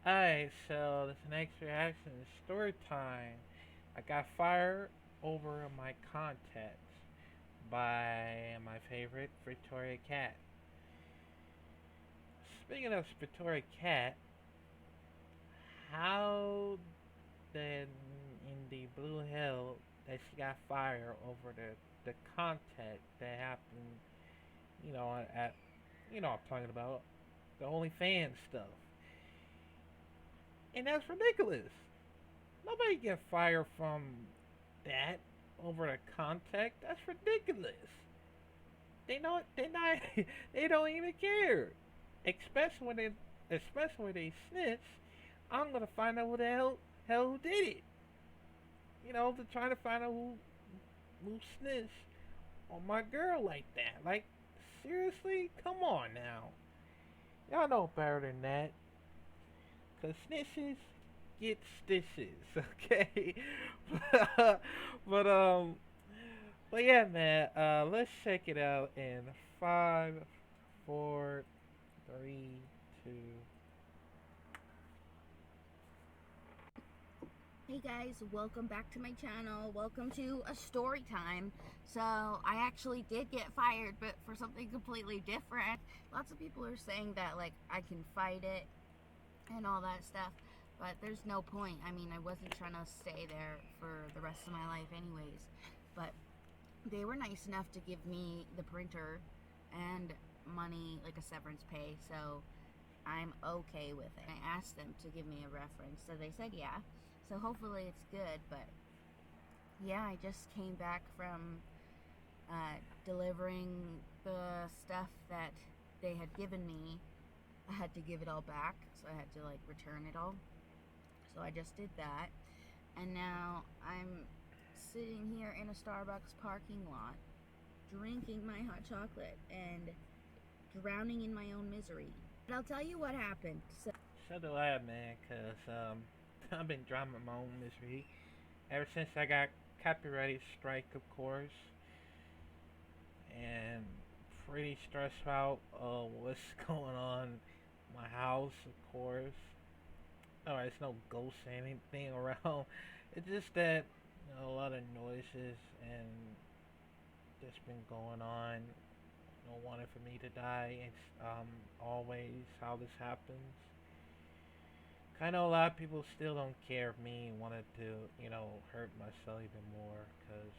Alright, so this next reaction is story time. I got fired over my contacts by my favorite Victoria Cat. Speaking of Victoria Cat, how then in the blue hell that she got fired over the contact that happened, at I'm talking about the OnlyFans stuff, and that's ridiculous. Nobody get fired from that over the contact. That's ridiculous. They know they not they don't even care. Especially when they snitch. I'm gonna find out who did it. To try to find out who snitched on my girl like that. Like, seriously? Come on now. Y'all know better than that. Cause snitches get stitches, okay? but, but um but yeah, man. Let's check it out in five, four, three, two. Hey guys, welcome back to my channel. Welcome to a story time. So, I actually did get fired, but for something completely different. Lots of people are saying that, like, I can fight it and all that stuff, but there's no point. I mean, I wasn't trying to stay there for the rest of my life, anyways. But they were nice enough to give me the printer and money, like a severance pay, so I'm okay with it. I asked them to give me a reference, so they said yeah. So hopefully it's good, but yeah, I just came back from delivering the stuff that they had given me. I had to give it all back, so I had to like return it all. So I just did that, and now I'm sitting here in a Starbucks parking lot, drinking my hot chocolate and drowning in my own misery. But I'll tell you what happened. So do I, man. Cause I've been drowning my own misery ever since I got copyright strike, of course, and pretty stressed out. What's going on in my house, of course. Oh, there's no ghosts or anything around. It's just that a lot of noises and that's been going on. No wanting for me to die. It's always how this happens. I know a lot of people still don't care of me and wanted to, hurt myself even more because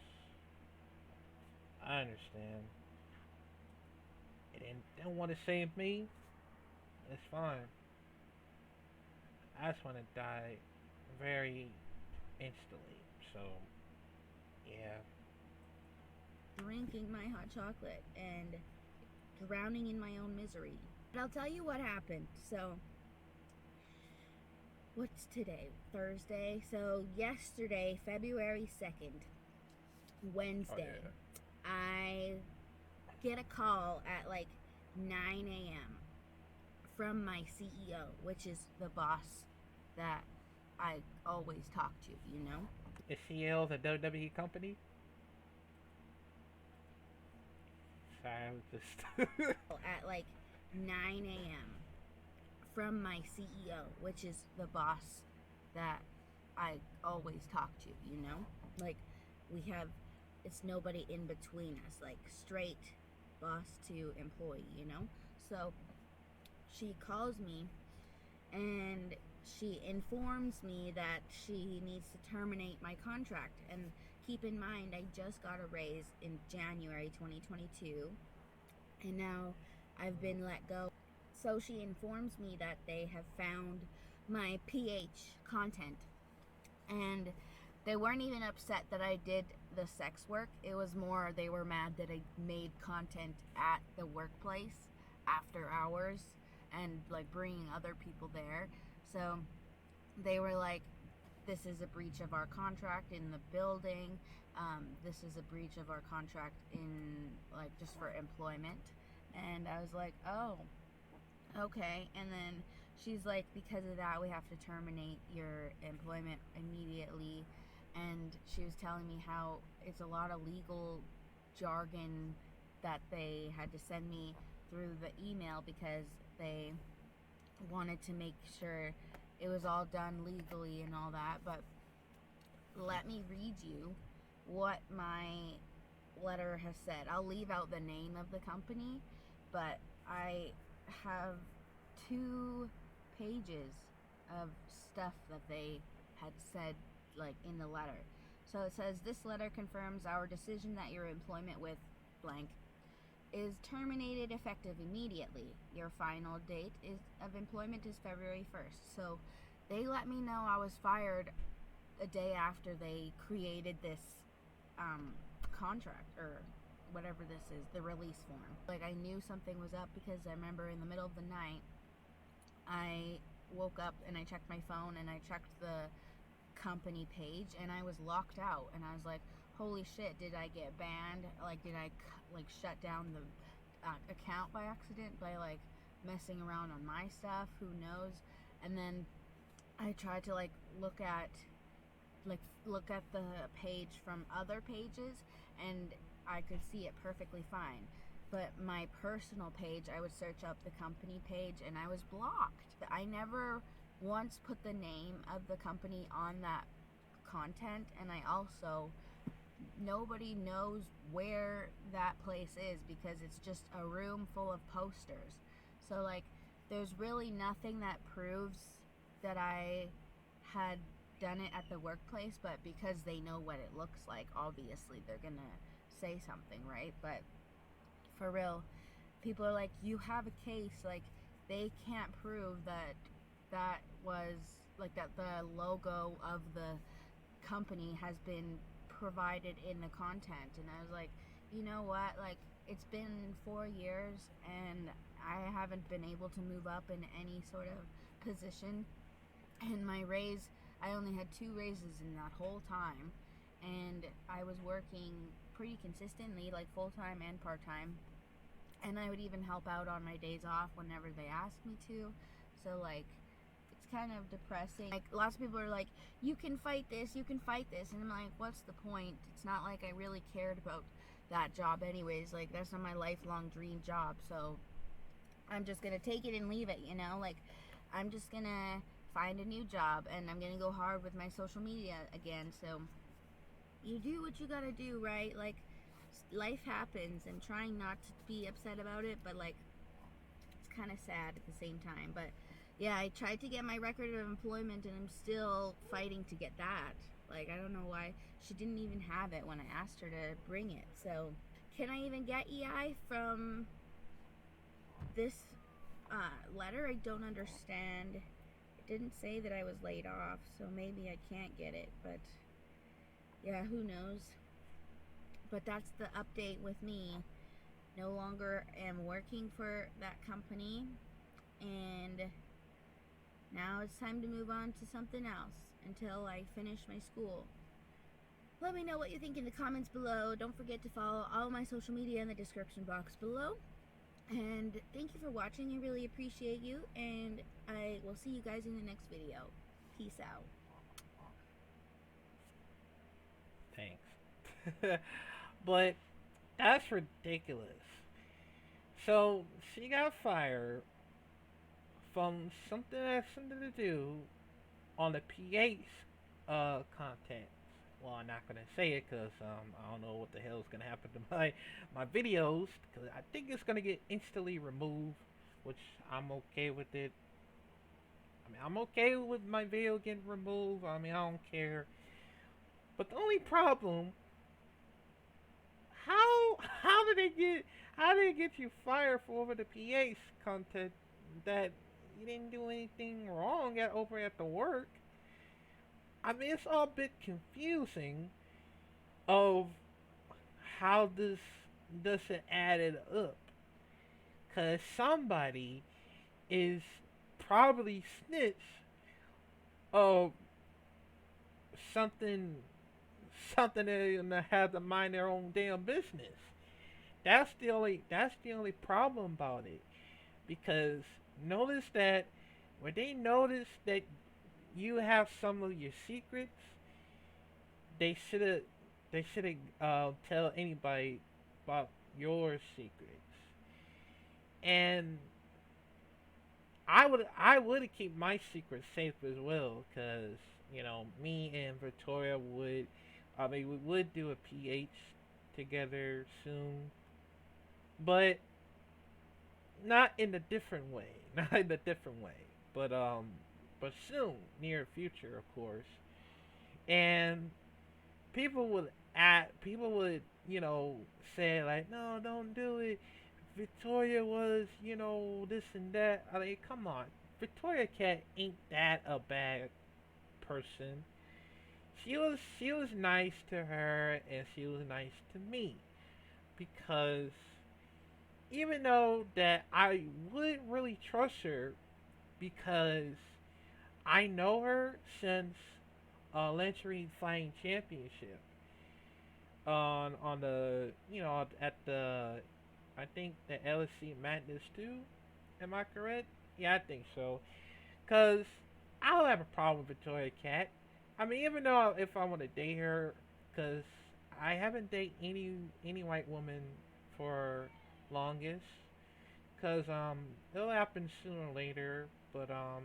I understand. And they don't want to save me. It's fine. I just want to die very instantly. So, yeah. Drinking my hot chocolate and drowning in my own misery. But I'll tell you what happened. So, what's today? Thursday. So, yesterday, February 2nd, Oh, Wednesday, yeah. I get a call at like 9 a.m. from my CEO, which is the boss that I always talk to, you know? Is CL a WWE company? Sorry, I was just. At like 9 a.m. from my CEO, which is the boss that I always talk to, you know? Like, we have, it's nobody in between us, like, straight boss to employee, you know? So, she calls me and she informs me that she needs to terminate my contract. And keep in mind, I just got a raise in January 2022, and now I've been let go. So she informs me that they have found my PH content, and they weren't even upset that I did the sex work. It was more they were mad that I made content at the workplace after hours and like bringing other people there. So they were like, this is a breach of our contract in the building. This is a breach of our contract in like just for employment. And I was like, oh, okay. And then she's like, because of that, we have to terminate your employment immediately. And she was telling me how it's a lot of legal jargon that they had to send me through the email because they wanted to make sure it was all done legally and all that. But let me read you what my letter has said. I'll leave out the name of the company, but I have 2 pages of stuff that they had said, like, in the letter. So it says, this letter confirms our decision that your employment with blank is terminated effective immediately. Your final date of employment is February 1st. So they let me know I was fired a day after they created this contract, or whatever this is, the release form. Like, I knew something was up because I remember in the middle of the night I woke up and I checked my phone and I checked the company page and I was locked out, and I was like, holy shit, did I get banned? Like, did I like shut down the account by accident by like messing around on my stuff? Who knows? And then I tried to like look at the page from other pages, and I could see it perfectly fine. But my personal page, I would search up the company page and I was blocked. I never once put the name of the company on that content, and I also, nobody knows where that place is because it's just a room full of posters. So like, there's really nothing that proves that I had done it at the workplace, but because they know what it looks like, obviously they're gonna say something, right? But for real, people are like, you have a case, like they can't prove that that was like that the logo of the company has been provided in the content. And I was like, you know what, like, it's been 4 years and I haven't been able to move up in any sort of position, and my raise, I only had 2 raises in that whole time, and I was working pretty consistently, like full-time and part-time, and I would even help out on my days off whenever they asked me to. So like, it's kind of depressing. Like, lots of people are like, you can fight this, and I'm like, what's the point? It's not like I really cared about that job anyways. Like, that's not my lifelong dream job, so I'm just gonna take it and leave it, you know? Like, I'm just gonna find a new job, and I'm gonna go hard with my social media again. So you do what you gotta do, right? Like, life happens. I'm trying not to be upset about it, but like, it's kind of sad at the same time. But yeah, I tried to get my record of employment, and I'm still fighting to get that. Like, I don't know why she didn't even have it when I asked her to bring it. So can I even get EI from this letter? I don't understand. It didn't say that I was laid off, so maybe I can't get it, but yeah, who knows. But that's the update with me. No longer am working for that company, and now it's time to move on to something else until I finish my school. Let me know what you think in the comments below. Don't forget to follow all my social media in the description box below. And thank you for watching. I really appreciate you, and I will see you guys in the next video. Peace out. Thanks. But that's ridiculous. So she got fired from something that has something to do on the PH content. Well, I'm not gonna say it because I don't know what the hell is gonna happen to my videos, because I think it's gonna get instantly removed, which I'm okay with it. I mean, I'm okay with my video getting removed. I mean, I don't care. But the only problem, how did they get you fired for over the PH content that you didn't do anything wrong over at the work? I mean, it's all a bit confusing of how this doesn't add it up. Cause somebody is probably snitch of something something that have to mind their own damn business. That's the only problem about it. Because notice that when they notice that you have some of your secrets, they should have tell anybody about your secrets. And I would keep my secret safe as well, cause me and Victoria would, I mean, we would do a PH together soon, but not in a different way, not in a different way, but soon, near future, of course. And people would say like, no, don't do it. Victoria was this and that. I mean, come on, Victoria Cat ain't that a bad person. She was nice to her and she was nice to me because even though that I wouldn't really trust her because I know her since Lynching Flying Championship on the at the I think the LSC Madness 2. Am I correct? Yeah, I think so. Cause I don't have a problem with Victoria Cat. I mean, even though if I want to date her, cause I haven't dated any white woman for longest. Cause it'll happen sooner or later. But as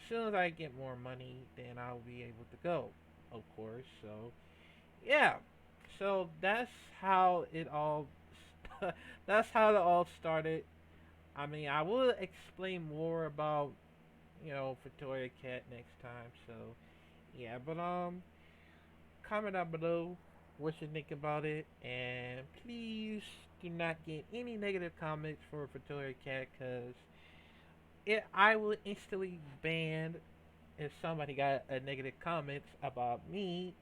soon as I get more money, then I'll be able to go. Of course. So yeah. So how it all. That's how it all started. I mean, I will explain more about Victoria Cat next time. So yeah, but comment down below what you think about it, and please do not get any negative comments for Victoria Cat, cause I will instantly ban if somebody got a negative comments about me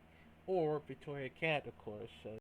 or Victoria Cat, of course. So